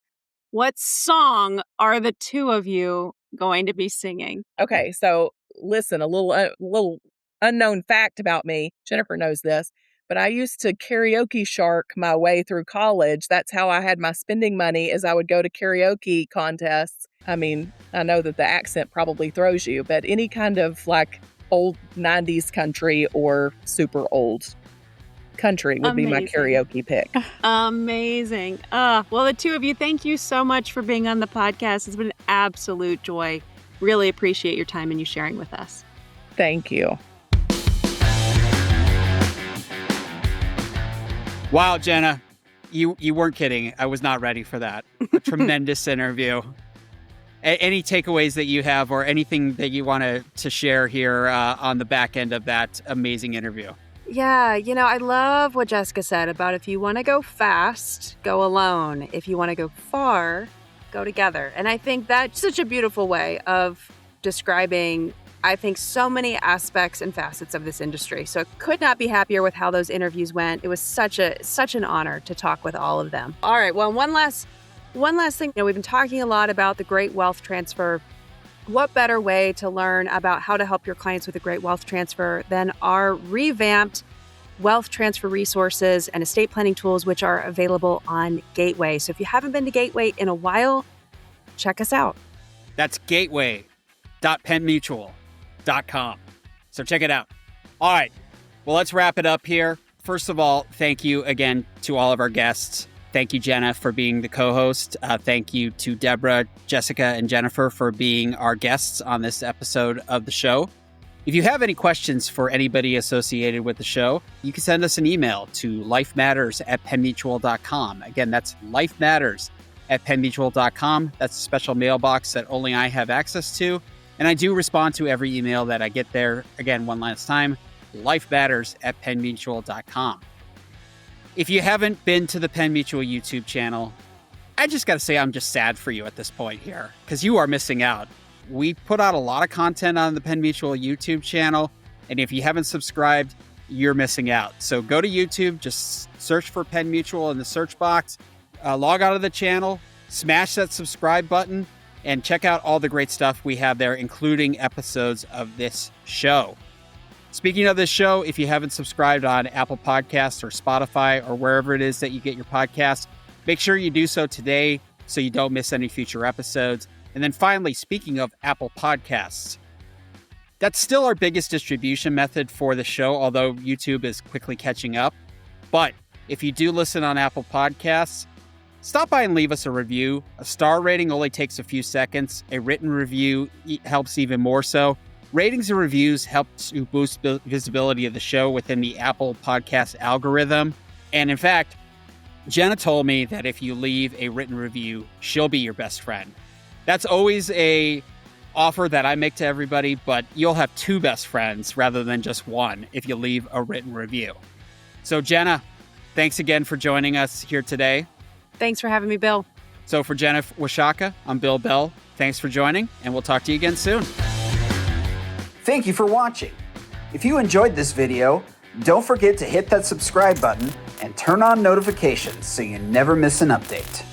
song are the two of you going to be singing? Okay, so listen, a little unknown fact about me. Jennifer knows this, but I used to karaoke shark my way through college. That's how I had my spending money, as I would go to karaoke contests. I mean, I know that the accent probably throws you, but any kind of like old 90s country or super old country would be my karaoke pick. Amazing. Well, the two of you, thank you so much for being on the podcast. It's been an absolute joy. Really appreciate your time and you sharing with us. Thank you. Wow, Jenna, you weren't kidding. I was not ready for that. A tremendous interview. Any takeaways that you have or anything that you want to share here on the back end of that amazing interview? Yeah, I love what Jessica said about if you want to go fast, go alone. If you want to go far, go together. And I think that's such a beautiful way of describing, I think, so many aspects and facets of this industry. So I could not be happier with how those interviews went. It was such an honor to talk with all of them. All right, well, one last thing. We've been talking a lot about the great wealth transfer. What better way to learn about how to help your clients with a great wealth transfer than our revamped wealth transfer resources and estate planning tools, which are available on Gateway. So if you haven't been to Gateway in a while, check us out. That's gateway.pennmutual.com. So check it out. All right. Well, let's wrap it up here. First of all, thank you again to all of our guests. Thank you, Jenna, for being the co-host. Thank you to Deborah, Jessica, and Jennifer for being our guests on this episode of the show. If you have any questions for anybody associated with the show, you can send us an email to lifematters@pennmutual.com. Again, that's lifematters@pennmutual.com. That's a special mailbox that only I have access to. And I do respond to every email that I get there. Again, one last time, lifematters@pennmutual.com. If you haven't been to the Penn Mutual YouTube channel, I just got to say I'm just sad for you at this point here because you are missing out. We put out a lot of content on the Penn Mutual YouTube channel, and if you haven't subscribed, you're missing out. So go to YouTube, just search for Penn Mutual in the search box, log out of the channel, smash that subscribe button, and check out all the great stuff we have there, including episodes of this show. Speaking of this show, if you haven't subscribed on Apple Podcasts or Spotify or wherever it is that you get your podcasts, make sure you do so today so you don't miss any future episodes. And then finally, speaking of Apple Podcasts, that's still our biggest distribution method for the show, although YouTube is quickly catching up. But if you do listen on Apple Podcasts, stop by and leave us a review. A star rating only takes a few seconds. A written review helps even more so. Ratings and reviews help to boost visibility of the show within the Apple Podcast algorithm. And in fact, Jenna told me that if you leave a written review, she'll be your best friend. That's always a offer that I make to everybody, but you'll have two best friends rather than just one if you leave a written review. So Jenna, thanks again for joining us here today. Thanks for having me, Bill. So for Jenna Washatka, I'm Bill Bell. Thanks for joining, and we'll talk to you again soon. Thank you for watching. If you enjoyed this video, don't forget to hit that subscribe button and turn on notifications so you never miss an update.